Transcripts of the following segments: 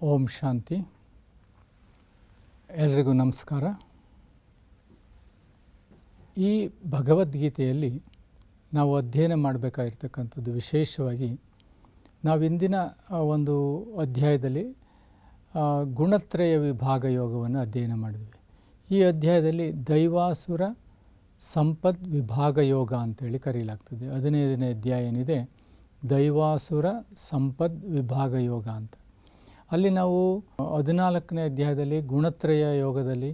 ಓಂ ಶಾಂತಿ. ಎಲ್ರಿಗೂ ನಮಸ್ಕಾರ. ಈ ಭಗವದ್ಗೀತೆಯಲ್ಲಿ ನಾವು ಅಧ್ಯಯನ ಮಾಡಬೇಕಾಗಿರ್ತಕ್ಕಂಥದ್ದು ವಿಶೇಷವಾಗಿ ನಾವು ಇಂದಿನ ಒಂದು ಅಧ್ಯಾಯದಲ್ಲಿ ಗುಣತ್ರಯ ವಿಭಾಗ ಯೋಗವನ್ನು ಅಧ್ಯಯನ ಮಾಡಿದ್ವಿ. ಈ ಅಧ್ಯಾಯದಲ್ಲಿ ದೈವಾಸುರ ಸಂಪದ್ ವಿಭಾಗ ಯೋಗ ಅಂತೇಳಿ ಕರೆಯಲಾಗ್ತದೆ. 15ನೇ ಅಧ್ಯಾಯ ಏನಿದೆ ದೈವಾಸುರ ಸಂಪದ್ ವಿಭಾಗ ಯೋಗ ಅಂತ. ಅಲ್ಲಿ ನಾವು 14ನೇ ಅಧ್ಯಾಯದಲ್ಲಿ ಗುಣತ್ರಯ ಯೋಗದಲ್ಲಿ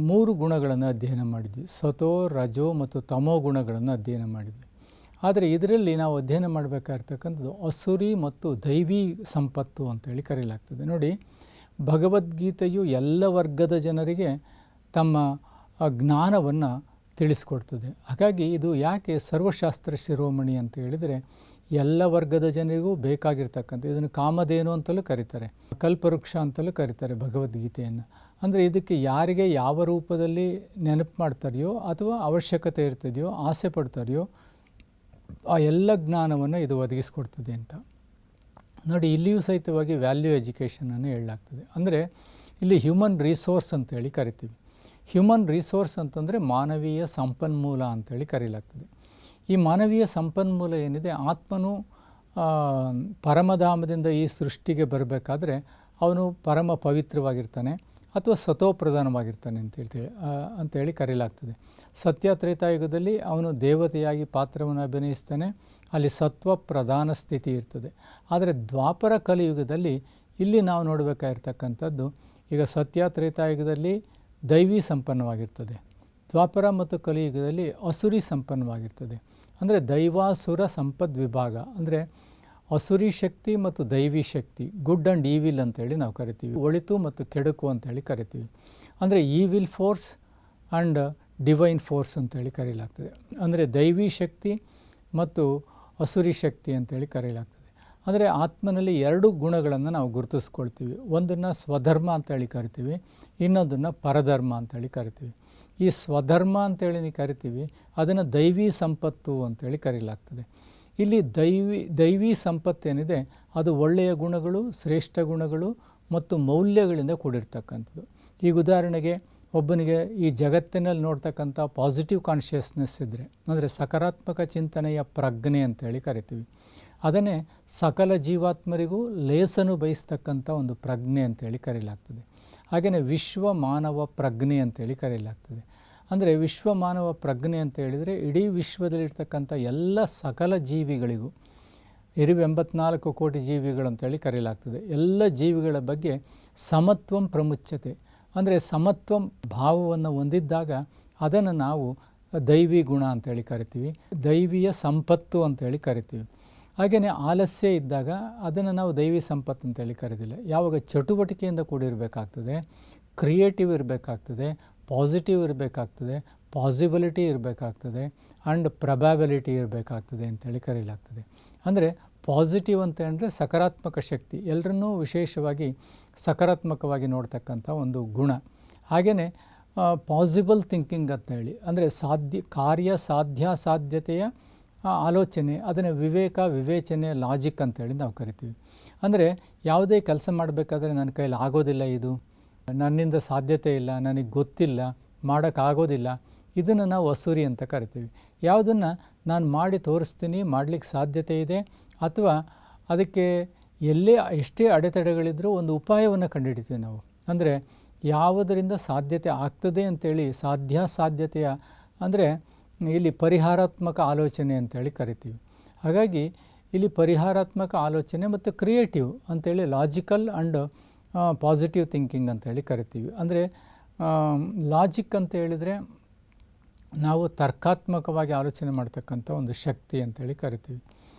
3 ಗುಣಗಳನ್ನು ಅಧ್ಯಯನ ಮಾಡಿದ್ವಿ. ಸತೋ, ರಜೋ ಮತ್ತು ತಮೋ ಗುಣಗಳನ್ನು ಅಧ್ಯಯನ ಮಾಡಿದ್ವಿ. ಆದರೆ ಇದರಲ್ಲಿ ನಾವು ಅಧ್ಯಯನ ಮಾಡಬೇಕಾಗಿರ್ತಕ್ಕಂಥದ್ದು ಅಸುರಿ ಮತ್ತು ದೈವಿ ಸಂಪತ್ತು ಅಂತೇಳಿ ಕರೆಯಲಾಗ್ತದೆ. ನೋಡಿ, ಭಗವದ್ಗೀತೆಯು ಎಲ್ಲ ವರ್ಗದ ಜನರಿಗೆ ತಮ್ಮ ಜ್ಞಾನವನ್ನು ತಿಳಿಸ್ಕೊಡ್ತದೆ. ಹಾಗಾಗಿ ಇದು ಯಾಕೆ ಸರ್ವಶಾಸ್ತ್ರ ಶಿರೋಮಣಿ ಅಂತ ಹೇಳಿದರೆ ಎಲ್ಲ ವರ್ಗದ ಜನರಿಗೂ ಬೇಕಾಗಿರ್ತಕ್ಕಂಥ, ಇದನ್ನು ಕಾಮಧೇನು ಅಂತಲೂ ಕರೀತಾರೆ, ಕಲ್ಪವೃಕ್ಷ ಅಂತಲೂ ಕರೀತಾರೆ ಭಗವದ್ಗೀತೆಯನ್ನು. ಅಂದರೆ ಇದಕ್ಕೆ ಯಾರಿಗೆ ಯಾವ ರೂಪದಲ್ಲಿ ನೆನಪು ಮಾಡ್ತಾರೆಯೋ ಅಥವಾ ಅವಶ್ಯಕತೆ ಇರ್ತದೆಯೋ, ಆಸೆ ಪಡ್ತಾರೆಯೋ ಆ ಎಲ್ಲ ಜ್ಞಾನವನ್ನು ಇದು ಒದಗಿಸ್ಕೊಡ್ತದೆ ಅಂತ. ನೋಡಿ, ಇಲ್ಲಿಯೂ ಸಹಿತವಾಗಿ ವ್ಯಾಲ್ಯೂ ಎಜುಕೇಷನನ್ನು ಹೇಳಲಾಗ್ತದೆ. ಅಂದರೆ ಇಲ್ಲಿ ಹ್ಯೂಮನ್ ರಿಸೋರ್ಸ್ ಅಂತೇಳಿ ಕರಿತೀವಿ. ಹ್ಯೂಮನ್ ರಿಸೋರ್ಸ್ ಅಂತಂದರೆ ಮಾನವೀಯ ಸಂಪನ್ಮೂಲ ಅಂತೇಳಿ ಕರೆಯಲಾಗ್ತದೆ. ಈ ಮಾನವೀಯ ಸಂಪನ್ಮೂಲ ಏನಿದೆ, ಆತ್ಮನು ಪರಮಧಾಮದಿಂದ ಈ ಸೃಷ್ಟಿಗೆ ಬರಬೇಕಾದ್ರೆ ಅವನು ಪರಮ ಪವಿತ್ರವಾಗಿರ್ತಾನೆ ಅಥವಾ ಸತೋಪ್ರಧಾನವಾಗಿರ್ತಾನೆ ಅಂತೇಳಿ ಕರೆಯಲಾಗ್ತದೆ. ಸತ್ಯ ತ್ರೇತಾಯುಗದಲ್ಲಿ ಅವನು ದೇವತೆಯಾಗಿ ಪಾತ್ರವನ್ನು ಅಭಿನಯಿಸ್ತಾನೆ, ಅಲ್ಲಿ ಸತ್ವ ಪ್ರಧಾನ ಸ್ಥಿತಿ ಇರ್ತದೆ. ಆದರೆ ದ್ವಾಪರ ಕಲಿಯುಗದಲ್ಲಿ ಇಲ್ಲಿ ನಾವು ನೋಡಬೇಕಾಗಿರ್ತಕ್ಕಂಥದ್ದು, ಈಗ ಸತ್ಯ ತ್ರೇತಾಯುಗದಲ್ಲಿ ದೈವಿ ಸಂಪನ್ನವಾಗಿರ್ತದೆ, ದ್ವಾಪರ ಮತ್ತು ಕಲಿಯುಗದಲ್ಲಿ ಅಸುರಿ ಸಂಪನ್ನವಾಗಿರ್ತದೆ. ಅಂದರೆ ದೈವಾಸುರ ಸಂಪದ್ ವಿಭಾಗ ಅಂದರೆ ಅಸುರಿ ಶಕ್ತಿ ಮತ್ತು ದೈವಿ ಶಕ್ತಿ, ಗುಡ್ ಆ್ಯಂಡ್ ಈವಿಲ್ ಅಂತೇಳಿ ನಾವು ಕರಿತೀವಿ, ಒಳಿತು ಮತ್ತು ಕೆಡುಕು ಅಂತೇಳಿ ಕರಿತೀವಿ. ಅಂದರೆ evil force and divine force ಅಂತೇಳಿ ಕರೆಯಲಾಗ್ತದೆ. ಅಂದರೆ ದೈವಿ ಶಕ್ತಿ ಮತ್ತು ಅಸುರಿ ಶಕ್ತಿ ಅಂತೇಳಿ ಕರೆಯಲಾಗ್ತದೆ. ಅಂದರೆ ಆತ್ಮನಲ್ಲಿ 2 ಗುಣಗಳನ್ನು ನಾವು ಗುರುತಿಸ್ಕೊಳ್ತೀವಿ. ಒಂದನ್ನು ಸ್ವಧರ್ಮ ಅಂತೇಳಿ ಕರಿತೀವಿ, ಇನ್ನೊಂದನ್ನು ಪರಧರ್ಮ ಅಂತೇಳಿ ಕರಿತೀವಿ. ಈ ಸ್ವಧರ್ಮ ಅಂತೇಳಿ ಕರಿತೀವಿ, ಅದನ್ನು ದೈವಿ ಸಂಪತ್ತು ಅಂತೇಳಿ ಕರೆಯಲಾಗ್ತದೆ. ಇಲ್ಲಿ ದೈವಿ ಸಂಪತ್ತೇನಿದೆ ಅದು ಒಳ್ಳೆಯ ಗುಣಗಳು, ಶ್ರೇಷ್ಠ ಗುಣಗಳು ಮತ್ತು ಮೌಲ್ಯಗಳಿಂದ ಕೂಡಿರ್ತಕ್ಕಂಥದ್ದು. ಈಗ ಉದಾಹರಣೆಗೆ ಒಬ್ಬನಿಗೆ ಈ ಜಗತ್ತಿನಲ್ಲಿ ನೋಡ್ತಕ್ಕಂಥ ಪಾಸಿಟಿವ್ ಕಾನ್ಷಿಯಸ್ನೆಸ್ ಇದ್ದರೆ, ಅಂದರೆ ಸಕಾರಾತ್ಮಕ ಚಿಂತನೆಯ ಪ್ರಜ್ಞೆ ಅಂತೇಳಿ ಕರಿತೀವಿ. ಅದನ್ನೇ ಸಕಲ ಜೀವಾತ್ಮರಿಗೂ ಲೇಸನು ಬಯಸ್ತಕ್ಕಂಥ ಒಂದು ಪ್ರಜ್ಞೆ ಅಂತೇಳಿ ಕರೆಯಲಾಗ್ತದೆ. ಹಾಗೆಯೇ ವಿಶ್ವ ಮಾನವ ಪ್ರಜ್ಞೆ ಅಂತೇಳಿ ಕರೆಯಲಾಗ್ತದೆ. ಅಂದರೆ ವಿಶ್ವ ಮಾನವ ಪ್ರಜ್ಞೆ ಅಂತ ಹೇಳಿದರೆ ಇಡೀ ವಿಶ್ವದಲ್ಲಿರ್ತಕ್ಕಂಥ ಎಲ್ಲ ಸಕಲ ಜೀವಿಗಳಿಗೂ, 84 ಕೋಟಿ ಜೀವಿಗಳಂತೇಳಿ ಕರೆಯಲಾಗ್ತದೆ. ಎಲ್ಲ ಜೀವಿಗಳ ಬಗ್ಗೆ ಸಮತ್ವಂ ಪ್ರಮುಚ್ಯತೆ, ಅಂದರೆ ಸಮತ್ವ ಭಾವವನ್ನು ಹೊಂದಿದ್ದಾಗ ಅದನ್ನು ನಾವು ದೈವಿ ಗುಣ ಅಂತೇಳಿ ಕರಿತೀವಿ, ದೈವಿಯ ಸಂಪತ್ತು ಅಂತೇಳಿ ಕರಿತೀವಿ. ಹಾಗೆಯೇ ಆಲಸ್ಯ ಇದ್ದಾಗ ಅದನ್ನು ನಾವು ದೈವಿ ಸಂಪತ್ತು ಅಂತೇಳಿ ಕರೆದಿಲ್ಲ. ಯಾವಾಗ ಚಟುವಟಿಕೆಯಿಂದ ಕೂಡಿರಬೇಕಾಗ್ತದೆ, ಕ್ರಿಯೇಟಿವ್ ಇರಬೇಕಾಗ್ತದೆ, ಪಾಸಿಟಿವ್ ಇರಬೇಕಾಗ್ತದೆ, ಪಾಸಿಬಿಲಿಟಿ ಇರಬೇಕಾಗ್ತದೆ ಆ್ಯಂಡ್ ಪ್ರೊಬ್ಯಾಬಿಲಿಟಿ ಇರಬೇಕಾಗ್ತದೆ ಅಂತೇಳಿ ಕರೆಯಲಾಗ್ತದೆ. ಅಂದರೆ ಪಾಸಿಟಿವ್ ಅಂತ ಅಂದರೆ ಸಕಾರಾತ್ಮಕ ಶಕ್ತಿ, ಎಲ್ಲರನ್ನೂ ವಿಶೇಷವಾಗಿ ಸಕಾರಾತ್ಮಕವಾಗಿ ನೋಡ್ತಕ್ಕಂಥ ಒಂದು ಗುಣ. ಹಾಗೆಯೇ ಪಾಸಿಬಲ್ ಥಿಂಕಿಂಗ್ ಅಂತ ಹೇಳಿ, ಅಂದರೆ ಕಾರ್ಯ ಸಾಧ್ಯತೆಯ ಆಲೋಚನೆ, ಅದನ್ನು ವಿವೇಚನೆ, ಲಾಜಿಕ್ ಅಂತೇಳಿ ನಾವು ಕರಿತೀವಿ. ಅಂದರೆ ಯಾವುದೇ ಕೆಲಸ ಮಾಡಬೇಕಾದ್ರೆ ನನ್ನ ಕೈಯಲ್ಲಿ ಆಗೋದಿಲ್ಲ, ಇದು ನನ್ನಿಂದ ಸಾಧ್ಯತೆ ಇಲ್ಲ, ನನಗೆ ಗೊತ್ತಿಲ್ಲ, ಮಾಡೋಕ್ಕಾಗೋದಿಲ್ಲ, ಇದನ್ನು ನಾವು ಅಸುರಿ ಅಂತ ಕರಿತೀವಿ. ಯಾವುದನ್ನು ನಾನು ಮಾಡಿ ತೋರಿಸ್ತೀನಿ, ಮಾಡಲಿಕ್ಕೆ ಸಾಧ್ಯತೆ ಇದೆ, ಅಥವಾ ಅದಕ್ಕೆ ಎಷ್ಟೇ ಅಡೆತಡೆಗಳಿದ್ರೂ ಒಂದು ಉಪಾಯವನ್ನು ಕಂಡುಹಿಡಿತೀವಿ ನಾವು. ಅಂದರೆ ಯಾವುದರಿಂದ ಸಾಧ್ಯತೆ ಆಗ್ತದೆ ಅಂತೇಳಿ ಸಾಧ್ಯತೆಯ ಅಂದರೆ ಇಲ್ಲಿ ಪರಿಹಾರಾತ್ಮಕ ಆಲೋಚನೆ ಅಂತೇಳಿ ಕರಿತೀವಿ. ಹಾಗಾಗಿ ಇಲ್ಲಿ ಪರಿಹಾರಾತ್ಮಕ ಆಲೋಚನೆ ಮತ್ತು ಕ್ರಿಯೇಟಿವ್ ಅಂತೇಳಿ ಲಾಜಿಕಲ್ ಆ್ಯಂಡ್ ಪಾಸಿಟಿವ್ ಥಿಂಕಿಂಗ್ ಅಂತೇಳಿ ಕರಿತೀವಿ. ಅಂದರೆ ಲಾಜಿಕ್ ಅಂತ ಹೇಳಿದರೆ ನಾವು ತರ್ಕಾತ್ಮಕವಾಗಿ ಆಲೋಚನೆ ಮಾಡ್ತಕ್ಕಂಥ ಒಂದು ಶಕ್ತಿ ಅಂತೇಳಿ ಕರಿತೀವಿ.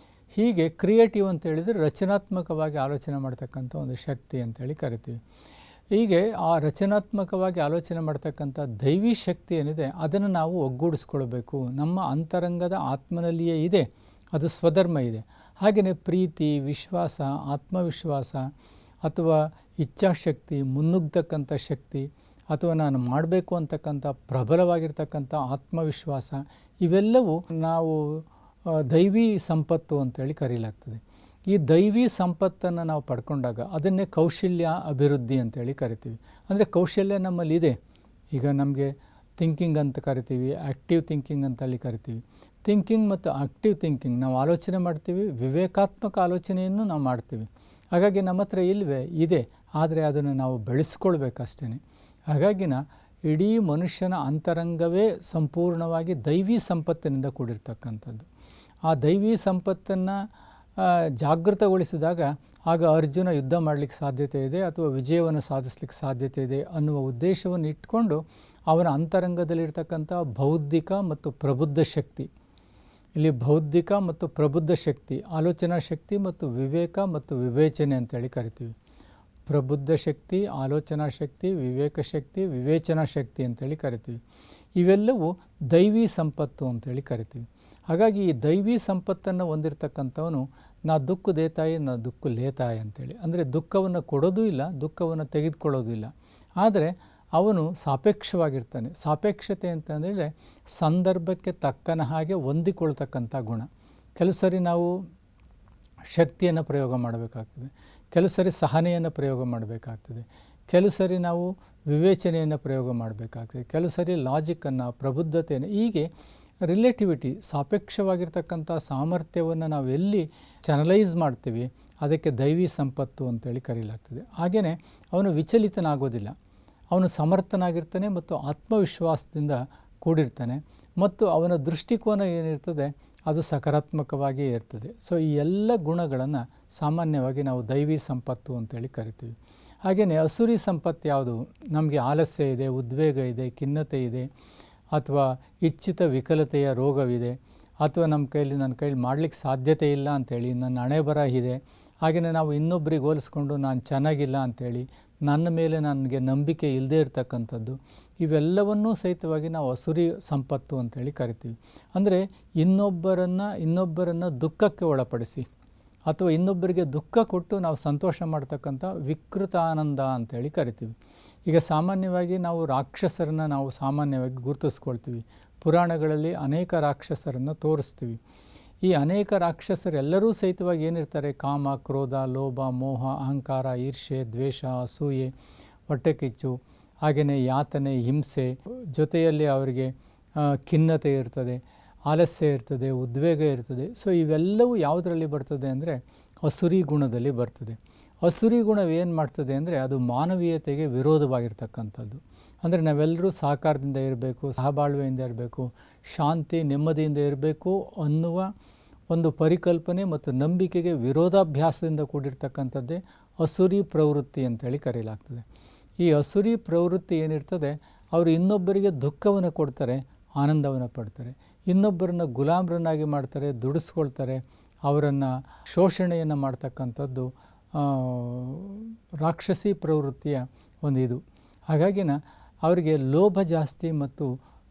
ಹೀಗೆ ಕ್ರಿಯೇಟಿವ್ ಅಂತ ಹೇಳಿದರೆ ರಚನಾತ್ಮಕವಾಗಿ ಆಲೋಚನೆ ಮಾಡ್ತಕ್ಕಂಥ ಒಂದು ಶಕ್ತಿ ಅಂತೇಳಿ ಕರಿತೀವಿ. ಹೀಗೆ ಆ ರಚನಾತ್ಮಕವಾಗಿ ಆಲೋಚನೆ ಮಾಡ್ತಕ್ಕಂಥ ದೈವಿ ಶಕ್ತಿ ಏನಿದೆ ಅದನ್ನು ನಾವು ಒಗ್ಗೂಡಿಸ್ಕೊಳ್ಬೇಕು. ನಮ್ಮ ಅಂತರಂಗದ ಆತ್ಮನಲ್ಲಿಯೇ ಇದೆ, ಅದು ಸ್ವಧರ್ಮ ಇದೆ. ಹಾಗೆಯೇ ಪ್ರೀತಿ, ವಿಶ್ವಾಸ, ಆತ್ಮವಿಶ್ವಾಸ ಅಥವಾ ಇಚ್ಛಾಶಕ್ತಿ, ಮುನ್ನುಗ್ಗತಕ್ಕಂಥ ಶಕ್ತಿ, ಅಥವಾ ನಾನು ಮಾಡಬೇಕು ಅಂತಕ್ಕಂಥ ಪ್ರಬಲವಾಗಿರ್ತಕ್ಕಂಥ ಆತ್ಮವಿಶ್ವಾಸ, ಇವೆಲ್ಲವೂ ನಾವು ದೈವಿ ಸಂಪತ್ತು ಅಂತೇಳಿ ಕರೆಯಲಾಗ್ತದೆ. ಈ ದೈವಿ ಸಂಪತ್ತನ್ನು ನಾವು ಪಡ್ಕೊಂಡಾಗ ಅದನ್ನೇ ಕೌಶಲ್ಯ ಅಭಿವೃದ್ಧಿ ಅಂತೇಳಿ ಕರಿತೀವಿ. ಅಂದರೆ ಕೌಶಲ್ಯ ನಮ್ಮಲ್ಲಿದೆ. ಈಗ ನಮಗೆ ಥಿಂಕಿಂಗ್ ಅಂತ ಕರಿತೀವಿ, ಆ್ಯಕ್ಟಿವ್ ಥಿಂಕಿಂಗ್ ಅಂತೇಳಿ ಕರಿತೀವಿ. ಥಿಂಕಿಂಗ್ ಮತ್ತು ಆ್ಯಕ್ಟಿವ್ ಥಿಂಕಿಂಗ್, ನಾವು ಆಲೋಚನೆ ಮಾಡ್ತೀವಿ, ವಿವೇಕಾತ್ಮಕ ಆಲೋಚನೆಯನ್ನು ನಾವು ಮಾಡ್ತೀವಿ. ಹಾಗಾಗಿ ನಮ್ಮ ಹತ್ರ ಇದೆ, ಆದರೆ ಅದನ್ನು ನಾವು ಬೆಳೆಸ್ಕೊಳ್ಬೇಕಷ್ಟೇ. ಹಾಗಾಗಿನ ಇಡೀ ಮನುಷ್ಯನ ಅಂತರಂಗವೇ ಸಂಪೂರ್ಣವಾಗಿ ದೈವಿ ಸಂಪತ್ತಿನಿಂದ ಕೂಡಿರ್ತಕ್ಕಂಥದ್ದು. ಆ ದೈವಿ ಸಂಪತ್ತನ್ನು ಜಾಗೃತಗೊಳಿಸಿದಾಗ ಆಗ ಅರ್ಜುನ ಯುದ್ಧ ಮಾಡಲಿಕ್ಕೆ ಸಾಧ್ಯತೆ ಇದೆ ಅಥವಾ ವಿಜಯವನ್ನು ಸಾಧಿಸಲಿಕ್ಕೆ ಸಾಧ್ಯತೆ ಇದೆ ಅನ್ನುವ ಉದ್ದೇಶವನ್ನು ಇಟ್ಕೊಂಡು ಅವನ ಅಂತರಂಗದಲ್ಲಿರ್ತಕ್ಕಂಥ ಬೌದ್ಧಿಕ ಮತ್ತು ಪ್ರಬುದ್ಧ ಶಕ್ತಿ, ಇಲ್ಲಿ ಬೌದ್ಧಿಕ ಮತ್ತು ಪ್ರಬುದ್ಧ ಶಕ್ತಿ, ಆಲೋಚನಾ ಶಕ್ತಿ ಮತ್ತು ವಿವೇಕ ಮತ್ತು ವಿವೇಚನೆ ಅಂತೇಳಿ ಕರಿತೀವಿ. ಪ್ರಬುದ್ಧ ಶಕ್ತಿ, ಆಲೋಚನಾ ಶಕ್ತಿ, ವಿವೇಕ ಶಕ್ತಿ, ವಿವೇಚನಾ ಶಕ್ತಿ ಅಂತೇಳಿ ಕರಿತೀವಿ. ಇವೆಲ್ಲವೂ ದೈವಿ ಸಂಪತ್ತು ಅಂತೇಳಿ ಕರಿತೀವಿ. ಹಾಗಾಗಿ ಈ ದೈವಿ ಸಂಪತ್ತನ್ನು ಹೊಂದಿರತಕ್ಕಂಥವನು ನಾ ದುಃಖ ದೇತಾಯಿ ನಾ ದುಃಖ ಲೇತಾಯಿ ಅಂತೇಳಿ, ಅಂದರೆ ದುಃಖವನ್ನು ಕೊಡೋದೂ ಇಲ್ಲ, ದುಃಖವನ್ನು ತೆಗೆದುಕೊಳ್ಳೋದು ಇಲ್ಲ. ಆದರೆ ಅವನು ಸಾಪೇಕ್ಷವಾಗಿರ್ತಾನೆ. ಸಾಪೇಕ್ಷತೆ ಅಂತಂದರೆ ಸಂದರ್ಭಕ್ಕೆ ತಕ್ಕನ ಹಾಗೆ ಹೊಂದಿಕೊಳ್ತಕ್ಕಂಥ ಗುಣ. ಕೆಲವು ಸರಿ ನಾವು ಶಕ್ತಿಯನ್ನು ಪ್ರಯೋಗ ಮಾಡಬೇಕಾಗ್ತದೆ, ಕೆಲವು ಸರಿ ಸಹನೆಯನ್ನು ಪ್ರಯೋಗ ಮಾಡಬೇಕಾಗ್ತದೆ, ಕೆಲವು ಸರಿ ನಾವು ವಿವೇಚನೆಯನ್ನು ಪ್ರಯೋಗ ಮಾಡಬೇಕಾಗ್ತದೆ, ಕೆಲವು ಸರಿ ಲಾಜಿಕ್ಕನ್ನು, ಪ್ರಬುದ್ಧತೆಯನ್ನು, ಹೀಗೆ ರಿಲೇಟಿವಿಟಿ, ಸಾಪೇಕ್ಷವಾಗಿರ್ತಕ್ಕಂಥ ಸಾಮರ್ಥ್ಯವನ್ನು ನಾವು ಎಲ್ಲಿ ಚಾನಲೈಸ್ ಮಾಡ್ತೀವಿ ಅದಕ್ಕೆ ದೈವಿ ಸಂಪತ್ತು ಅಂತೇಳಿ ಕರೀಲಾಗ್ತದೆ. ಹಾಗೆಯೇ ಅವನು ವಿಚಲಿತನಾಗೋದಿಲ್ಲ, ಅವನು ಸಮರ್ಥನಾಗಿರ್ತಾನೆ ಮತ್ತು ಆತ್ಮವಿಶ್ವಾಸದಿಂದ ಕೂಡಿರ್ತಾನೆ ಮತ್ತು ಅವನ ದೃಷ್ಟಿಕೋನ ಏನಿರ್ತದೆ ಅದು ಸಕಾರಾತ್ಮಕವಾಗಿಯೇ ಇರ್ತದೆ. ಸೊ ಈ ಎಲ್ಲ ಗುಣಗಳನ್ನು ಸಾಮಾನ್ಯವಾಗಿ ನಾವು ದೈವಿ ಸಂಪತ್ತು ಅಂತೇಳಿ ಕರಿತೀವಿ. ಹಾಗೆಯೇ ಅಸುರಿ ಸಂಪತ್ತು ಯಾವುದು? ನಮಗೆ ಆಲಸ್ಯ ಇದೆ, ಉದ್ವೇಗ ಇದೆ, ಖಿನ್ನತೆ ಇದೆ, ಅಥವಾ ಇಚ್ಛಿತ ವಿಕಲತೆಯ ರೋಗವಿದೆ, ಅಥವಾ ನನ್ನ ಕೈಲಿ ಮಾಡಲಿಕ್ಕೆ ಸಾಧ್ಯತೆ ಇಲ್ಲ ಅಂಥೇಳಿ, ನನ್ನ ಹಣೆ ಬರ ಇದೆ, ಹಾಗೆಯೇ ನಾವು ಇನ್ನೊಬ್ಬರಿಗೆ ಹೋಲಿಸ್ಕೊಂಡು ನಾನು ಚೆನ್ನಾಗಿಲ್ಲ ಅಂಥೇಳಿ ನನ್ನ ಮೇಲೆ ನನಗೆ ನಂಬಿಕೆ ಇಲ್ಲದೇ ಇರತಕ್ಕಂಥದ್ದು, ಇವೆಲ್ಲವನ್ನೂ ಸಹಿತವಾಗಿ ನಾವು ಅಸುರಿ ಸಂಪತ್ತು ಅಂತೇಳಿ ಕರಿತೀವಿ. ಅಂದರೆ ಇನ್ನೊಬ್ಬರನ್ನು ದುಃಖಕ್ಕೆ ಒಳಪಡಿಸಿ ಅಥವಾ ಇನ್ನೊಬ್ಬರಿಗೆ ದುಃಖ ಕೊಟ್ಟು ನಾವು ಸಂತೋಷ ಮಾಡ್ತಕ್ಕಂಥ ವಿಕೃತ ಆನಂದ ಅಂತೇಳಿ ಕರಿತೀವಿ. ಈಗ ಸಾಮಾನ್ಯವಾಗಿ ನಾವು ರಾಕ್ಷಸರನ್ನು ನಾವು ಸಾಮಾನ್ಯವಾಗಿ ಗುರುತಿಸ್ಕೊಳ್ತೀವಿ. ಪುರಾಣಗಳಲ್ಲಿ ಅನೇಕ ರಾಕ್ಷಸರನ್ನು ತೋರಿಸ್ತೀವಿ. ಈ ಅನೇಕ ರಾಕ್ಷಸರೆಲ್ಲರೂ ಸಹಿತವಾಗಿ ಏನಿರ್ತಾರೆ? ಕಾಮ, ಕ್ರೋಧ, ಲೋಭ, ಮೋಹ, ಅಹಂಕಾರ, ಈರ್ಷೆ, ದ್ವೇಷ, ಅಸೂಯೆ, ಹೊಟ್ಟೆಕಿಚ್ಚು, ಹಾಗೆಯೇ ಯಾತನೆ, ಹಿಂಸೆ, ಜೊತೆಯಲ್ಲಿ ಅವರಿಗೆ ಖಿನ್ನತೆ ಇರ್ತದೆ, ಆಲಸ್ಯ ಇರ್ತದೆ, ಉದ್ವೇಗ ಇರ್ತದೆ. ಸೊ ಇವೆಲ್ಲವೂ ಯಾವುದರಲ್ಲಿ ಬರ್ತದೆ ಅಂದರೆ ಅಸುರಿ ಗುಣದಲ್ಲಿ ಬರ್ತದೆ. ಅಸುರಿ ಗುಣವೇನು ಮಾಡ್ತದೆ ಅಂದರೆ ಅದು ಮಾನವೀಯತೆಗೆ ವಿರೋಧವಾಗಿರ್ತಕ್ಕಂಥದ್ದು. ಅಂದರೆ ನಾವೆಲ್ಲರೂ ಸಹಕಾರದಿಂದ ಇರಬೇಕು, ಸಹಬಾಳ್ವೆಯಿಂದ ಇರಬೇಕು, ಶಾಂತಿ ನೆಮ್ಮದಿಯಿಂದ ಇರಬೇಕು ಅನ್ನುವ ಒಂದು ಪರಿಕಲ್ಪನೆ ಮತ್ತು ನಂಬಿಕೆಗೆ ವಿರೋಧಾಭ್ಯಾಸದಿಂದ ಕೂಡಿರ್ತಕ್ಕಂಥದ್ದೇ ಅಸುರಿ ಪ್ರವೃತ್ತಿ ಅಂತೇಳಿ ಕರೆಯಲಾಗ್ತದೆ. ಈ ಅಸುರಿ ಪ್ರವೃತ್ತಿ ಏನಿರ್ತದೆ, ಅವರು ಇನ್ನೊಬ್ಬರಿಗೆ ದುಃಖವನ್ನು ಕೊಡ್ತಾರೆ, ಆನಂದವನ್ನು ಪಡ್ತಾರೆ, ಇನ್ನೊಬ್ಬರನ್ನು ಗುಲಾಮರನ್ನಾಗಿ ಮಾಡ್ತಾರೆ, ದುಡಿಸ್ಕೊಳ್ತಾರೆ, ಅವರನ್ನು ಶೋಷಣೆಯನ್ನು ಮಾಡ್ತಕ್ಕಂಥದ್ದು ರಾಕ್ಷಸಿ ಪ್ರವೃತ್ತಿಯ ಒಂದು ಇದು. ಹಾಗಾಗಿನ ಅವರಿಗೆ ಲೋಭ ಜಾಸ್ತಿ ಮತ್ತು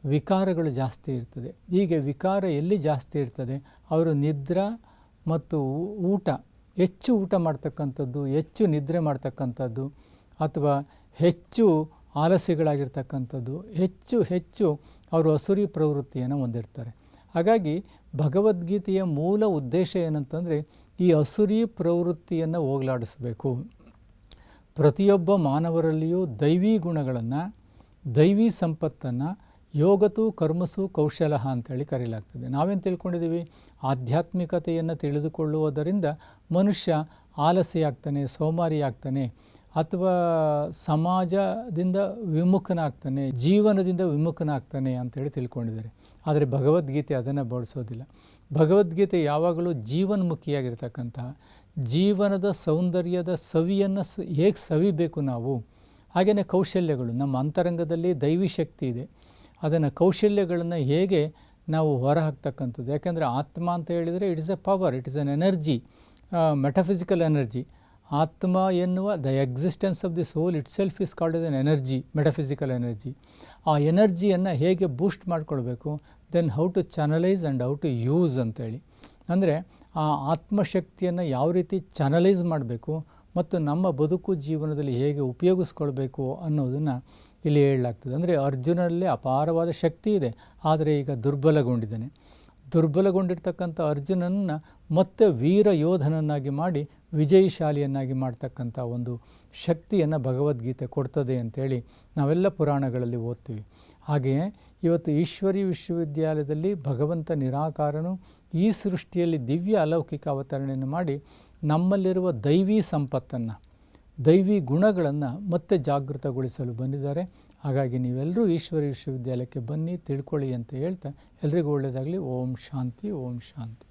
ವಿಕಾರಗಳು ಜಾಸ್ತಿ ಇರ್ತದೆ. ಹೀಗೆ ವಿಕಾರ ಎಲ್ಲಿ ಜಾಸ್ತಿ ಇರ್ತದೆ, ಅವರು ನಿದ್ರಾ ಮತ್ತು ಹೆಚ್ಚು ಊಟ ಮಾಡ್ತಕ್ಕಂಥದ್ದು, ಹೆಚ್ಚು ನಿದ್ರೆ ಮಾಡ್ತಕ್ಕಂಥದ್ದು, ಅಥವಾ ಹೆಚ್ಚು ಆಲಸ್ಯಗಳಾಗಿರ್ತಕ್ಕಂಥದ್ದು, ಹೆಚ್ಚು ಅವರು ಅಸುರಿ ಪ್ರವೃತ್ತಿಯನ್ನು ಹೊಂದಿರ್ತಾರೆ. ಹಾಗಾಗಿ ಭಗವದ್ಗೀತೆಯ ಮೂಲ ಉದ್ದೇಶ ಏನಂತಂದರೆ ಈ ಅಸುರಿ ಪ್ರವೃತ್ತಿಯನ್ನು ಹೋಗಲಾಡಿಸಬೇಕು. ಪ್ರತಿಯೊಬ್ಬ ಮಾನವರಲ್ಲಿಯೂ ದೈವಿ ಗುಣಗಳನ್ನು, ದೈವಿ ಸಂಪತ್ತನ್ನು ಯೋಗತು ಕರ್ಮಸು ಕೌಶಲ ಅಂತೇಳಿ ಕರೆಯಲಾಗ್ತದೆ. ನಾವೇನು ತಿಳ್ಕೊಂಡಿದ್ದೀವಿ? ಆಧ್ಯಾತ್ಮಿಕತೆಯನ್ನು ತಿಳಿದುಕೊಳ್ಳುವುದರಿಂದ ಮನುಷ್ಯ ಆಲಸ್ಯ ಆಗ್ತಾನೆ, ಸೋಮಾರಿ ಆಗ್ತಾನೆ, ಅಥವಾ ಸಮಾಜದಿಂದ ವಿಮುಖನಾಗ್ತಾನೆ, ಜೀವನದಿಂದ ವಿಮುಖನಾಗ್ತಾನೆ ಅಂತೇಳಿ ತಿಳ್ಕೊಂಡಿದ್ದಾರೆ. ಆದರೆ ಭಗವದ್ಗೀತೆ ಅದನ್ನು ಬೋಧಿಸೋದಿಲ್ಲ. ಭಗವದ್ಗೀತೆ ಯಾವಾಗಲೂ ಜೀವನ್ಮುಖಿಯಾಗಿರ್ತಕ್ಕಂತಹ, ಜೀವನದ ಸೌಂದರ್ಯದ ಸವಿಯನ್ನು ಹೇಗೆ ಸವಿಬೇಕು ನಾವು, ಹಾಗೆಯೇ ಕೌಶಲ್ಯಗಳು, ನಮ್ಮ ಅಂತರಂಗದಲ್ಲಿ ದೈವಿ ಶಕ್ತಿ ಇದೆ, ಅದನ್ನು ಕೌಶಲ್ಯಗಳನ್ನು ಹೇಗೆ ನಾವು ಹೊರಹಾಕ್ತಕ್ಕಂಥದ್ದು. ಯಾಕೆಂದರೆ ಆತ್ಮ ಅಂತ ಹೇಳಿದರೆ it is a power, it is an energy, metaphysical energy. ಆತ್ಮ ಎನ್ನುವ the existence of the soul itself is called as an energy, metaphysical energy. ಆ ಎನರ್ಜಿಯನ್ನು ಹೇಗೆ ಬೂಸ್ಟ್ ಮಾಡಿಕೊಳ್ಬೇಕು, then how to channelise and how to use ಅಂತೇಳಿ. ಅಂದರೆ ಆ ಆತ್ಮಶಕ್ತಿಯನ್ನು ಯಾವ ರೀತಿ ಚಾನಲೈಸ್ ಮಾಡಬೇಕು ಮತ್ತು ನಮ್ಮ ಬದುಕು ಜೀವನದಲ್ಲಿ ಹೇಗೆ ಉಪಯೋಗಿಸ್ಕೊಳ್ಬೇಕು ಅನ್ನೋದನ್ನು ಇಲ್ಲಿ ಹೇಳಲಾಗ್ತದೆ. ಅಂದರೆ ಅರ್ಜುನಲ್ಲಿ ಅಪಾರವಾದ ಶಕ್ತಿ ಇದೆ, ಆದರೆ ಈಗ ದುರ್ಬಲಗೊಂಡಿದ್ದಾನೆ. ದುರ್ಬಲಗೊಂಡಿರ್ತಕ್ಕಂಥ ಅರ್ಜುನನನ್ನು ಮತ್ತೆ ವೀರ ಯೋಧನನ್ನಾಗಿ ಮಾಡಿ ವಿಜಯಶಾಲಿಯನ್ನಾಗಿ ಮಾಡ್ತಕ್ಕಂಥ ಒಂದು ಶಕ್ತಿಯನ್ನು ಭಗವದ್ಗೀತೆ ಕೊಡ್ತದೆ ಅಂಥೇಳಿ ನಾವೆಲ್ಲ ಪುರಾಣಗಳಲ್ಲಿ ಓದ್ತೀವಿ. ಹಾಗೆಯೇ ಇವತ್ತು ಈಶ್ವರಿ ವಿಶ್ವವಿದ್ಯಾಲಯದಲ್ಲಿ ಭಗವಂತ ನಿರಾಕಾರನು ಈ ಸೃಷ್ಟಿಯಲ್ಲಿ ದಿವ್ಯ ಅಲೌಕಿಕ ಅವತರಣೆಯನ್ನು ಮಾಡಿ ನಮ್ಮಲ್ಲಿರುವ ದೈವಿ ಸಂಪತ್ತನ್ನು, ದೈವಿ ಗುಣಗಳನ್ನು ಮತ್ತೆ ಜಾಗೃತಗೊಳಿಸಲು ಬಂದಿದ್ದಾರೆ. ಹಾಗಾಗಿ ನೀವೆಲ್ಲರೂ ಈಶ್ವರಿ ವಿಶ್ವವಿದ್ಯಾಲಯಕ್ಕೆ ಬನ್ನಿ, ತಿಳ್ಕೊಳ್ಳಿ ಅಂತ ಹೇಳ್ತಾ ಎಲ್ರಿಗೂ ಒಳ್ಳೆಯದಾಗಲಿ. ಓಂ ಶಾಂತಿ, ಓಂ ಶಾಂತಿ.